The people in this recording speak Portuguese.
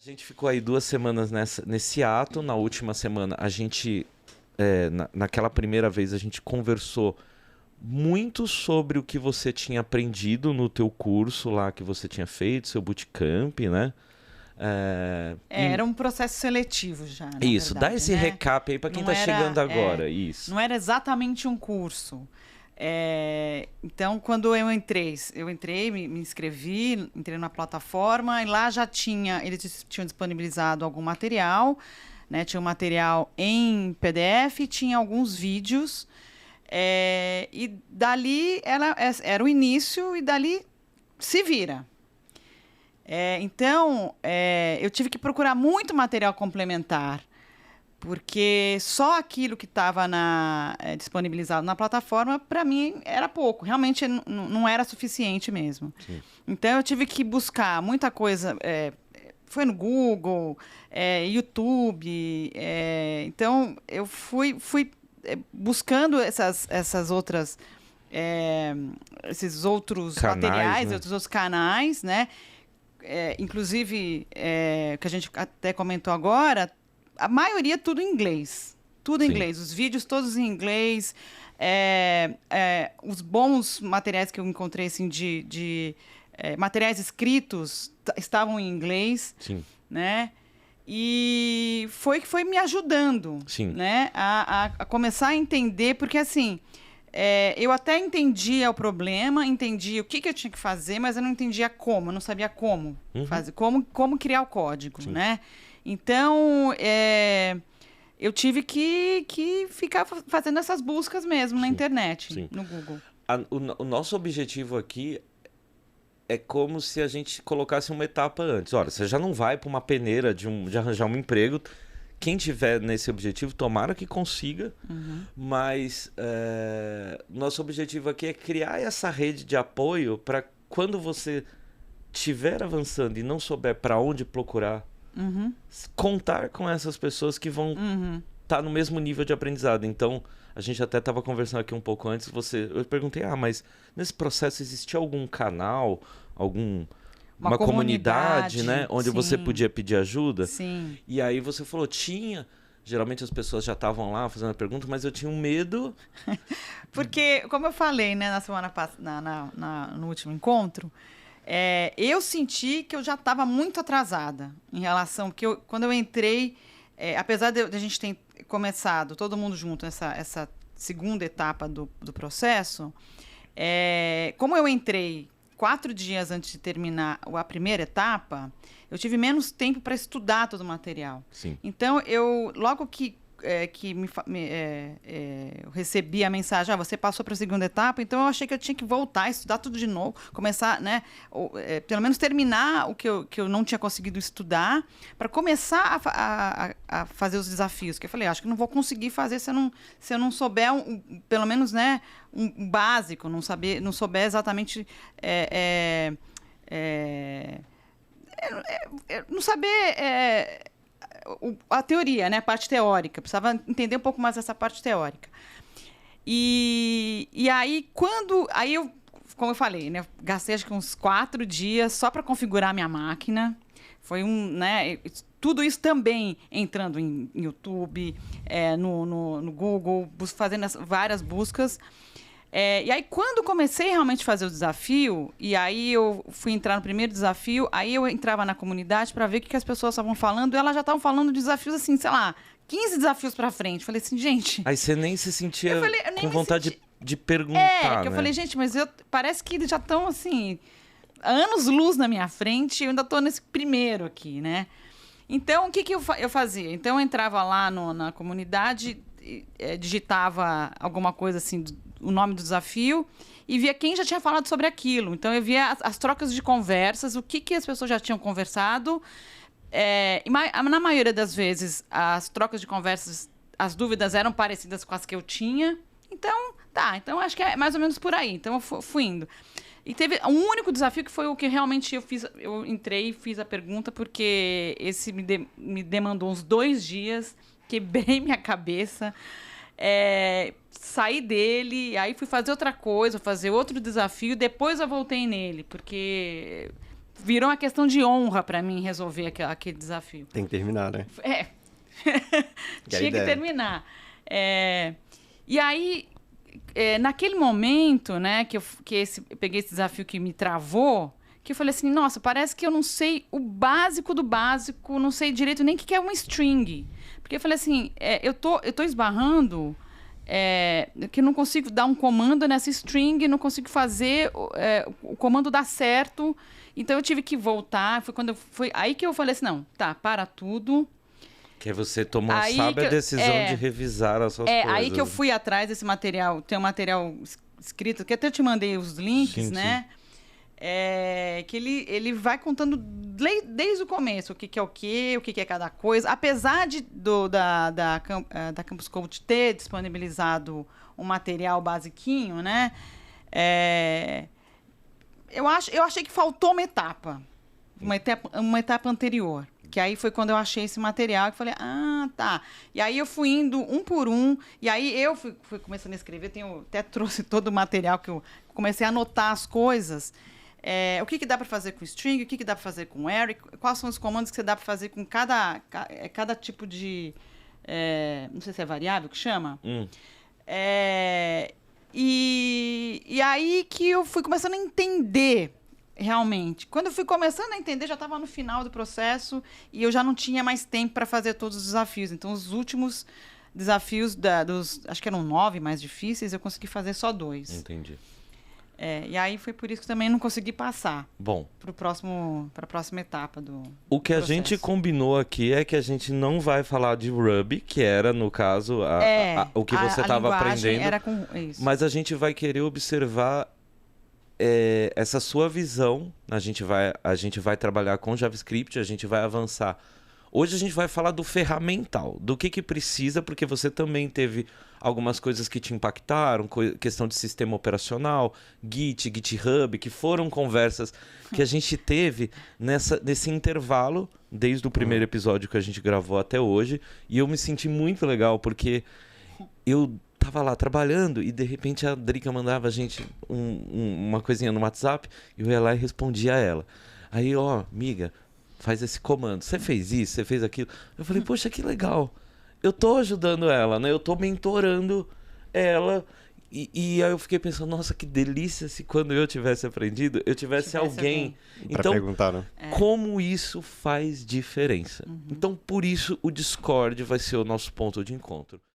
A gente ficou aí 2 semanas nesse ato. Na última semana, a gente, naquela primeira vez, a gente conversou muito sobre o que você tinha aprendido no teu curso lá que você tinha feito, seu bootcamp, né? Era um processo seletivo já, na Isso, verdade, dá esse né? recap aí para quem está chegando agora. Isso. Não era exatamente um curso. Então, quando eu entrei, me inscrevi, entrei na plataforma e lá já eles tinham disponibilizado algum material, né? Tinha um material em PDF, tinha alguns vídeos, e dali era o início e dali se vira. Então, eu tive que procurar muito material complementar, porque só aquilo que estava disponibilizado na plataforma, para mim, era pouco. Realmente não era suficiente mesmo. Sim. Então, eu tive que buscar muita coisa. Foi no Google, YouTube. Então, eu fui buscando essas outras... esses outros Canais, materiais, né? outros canais, né? Inclusive, que a gente até comentou agora, a maioria tudo em inglês. Tudo em Sim. inglês. Os vídeos todos em inglês. Os bons materiais que eu encontrei, assim, de materiais escritos, estavam em inglês. Sim. Né? E foi me ajudando, Sim. né? A começar a entender, porque assim... eu até entendia o problema, entendia o que eu tinha que fazer, mas eu não entendia como, eu não sabia como fazer, como criar o código, Sim. né? Então, eu tive que ficar fazendo essas buscas mesmo na internet, Sim. no Google. O nosso objetivo aqui é como se a gente colocasse uma etapa antes. Olha, você já não vai para uma peneira de arranjar um emprego. Quem tiver nesse objetivo, tomara que consiga, mas nosso objetivo aqui é criar essa rede de apoio para quando você estiver avançando e não souber para onde procurar, contar com essas pessoas que vão estar no mesmo nível de aprendizado. Então, a gente até estava conversando aqui um pouco antes, eu perguntei, mas nesse processo existia algum canal, uma comunidade, né? Onde sim. você podia pedir ajuda. Sim. E aí você falou, tinha. Geralmente as pessoas já estavam lá fazendo a pergunta, mas eu tinha um medo. Porque, como eu falei, né, na semana passada, no último encontro, eu senti que eu já estava muito atrasada em relação. Porque quando eu entrei, apesar de a gente ter começado todo mundo junto essa segunda etapa do processo, como eu entrei 4 dias antes de terminar a primeira etapa, eu tive menos tempo para estudar todo o material. Sim. Então, logo que eu recebi a mensagem, você passou para a segunda etapa, então eu achei que eu tinha que voltar a estudar tudo de novo, começar, né, pelo menos terminar o que eu não tinha conseguido estudar, para começar a fazer os desafios. Que eu falei, acho que não vou conseguir fazer se eu não souber, pelo menos, né, um básico, não souber exatamente... não saber... a teoria, né? A parte teórica. Precisava entender um pouco mais essa parte teórica. E aí, Aí eu, como eu falei, né? Gastei acho que uns 4 dias só para configurar minha máquina. Foi né? Tudo isso também entrando em YouTube, no Google, fazendo várias buscas. E aí, quando comecei realmente a fazer o desafio, e aí eu fui entrar no primeiro desafio, aí eu entrava na comunidade para ver o que as pessoas estavam falando, e elas já estavam falando de desafios assim, sei lá, 15 desafios para frente. Falei assim, gente... Aí você nem se sentia eu com vontade de perguntar, eu né? falei, gente, mas parece que eles já estão, assim, anos-luz na minha frente, e eu ainda estou nesse primeiro aqui, né? Então, o que eu fazia? Então, eu entrava lá na comunidade, digitava alguma coisa assim, o nome do desafio, e via quem já tinha falado sobre aquilo. Então, eu via as trocas de conversas, o que as pessoas já tinham conversado. Na maioria das vezes, as trocas de conversas, as dúvidas eram parecidas com as que eu tinha. Então, então acho que é mais ou menos por aí. Então, eu fui indo. E teve um único desafio que foi o que realmente eu fiz. Eu entrei e fiz a pergunta, porque esse me demandou uns 2 dias, quebrei minha cabeça, saí dele, aí fui fazer outra coisa, fazer outro desafio, depois eu voltei nele, porque virou uma questão de honra para mim resolver aquele desafio. Tem que terminar, né? Tinha que terminar. E aí, naquele momento, né, que eu peguei esse desafio que me travou, que eu falei assim, nossa, parece que eu não sei o básico do básico, não sei direito nem o que é uma string. Porque eu falei assim, eu tô esbarrando, que eu não consigo dar um comando nessa string, não consigo fazer o comando dar certo. Então eu tive que voltar, foi aí que eu falei assim, não, tá, para tudo. Que você tomou a sábia decisão de revisar as suas coisas. Aí que eu fui atrás desse material, tem um material escrito, que até te mandei os links, sim, né? Que ele vai contando desde o começo o que é o que é cada coisa. Apesar da Campus Code ter disponibilizado um material basiquinho, né? Eu achei que faltou uma etapa anterior. Que aí foi quando eu achei esse material e falei, tá. E aí eu fui indo um por um, e aí eu fui começando a escrever, até trouxe todo o material que eu comecei a anotar as coisas. O que dá para fazer com string, o que dá para fazer com array, quais são os comandos que você dá para fazer com cada tipo de... não sei se é variável que chama. E aí que eu fui começando a entender realmente. Quando eu fui começando a entender, já estava no final do processo e eu já não tinha mais tempo para fazer todos os desafios. Então, os últimos desafios acho que eram 9 mais difíceis, eu consegui fazer só 2. Entendi. E aí foi por isso que também não consegui passar. Bom. Para a próxima etapa do O que processo. A gente combinou aqui é que a gente não vai falar de Ruby, que era, no caso, o que você estava aprendendo. Era com isso. Mas a gente vai querer observar essa sua visão. A gente vai trabalhar com JavaScript, a gente vai avançar. Hoje a gente vai falar do ferramental, do que precisa, porque você também teve algumas coisas que te impactaram, questão de sistema operacional, Git, GitHub, que foram conversas que a gente teve nesse intervalo, desde o primeiro episódio que a gente gravou até hoje, e eu me senti muito legal, porque eu tava lá trabalhando e de repente a Drica mandava a gente uma coisinha no WhatsApp e eu ia lá e respondia a ela. Aí, amiga, faz esse comando. Você fez isso, você fez aquilo. Eu falei, poxa, que legal. Eu tô ajudando ela, né? Eu tô mentorando ela. E aí eu fiquei pensando, nossa, que delícia se quando eu tivesse aprendido, eu tivesse alguém. Pra perguntar, né? Como isso faz diferença? Então, por isso, o Discord vai ser o nosso ponto de encontro.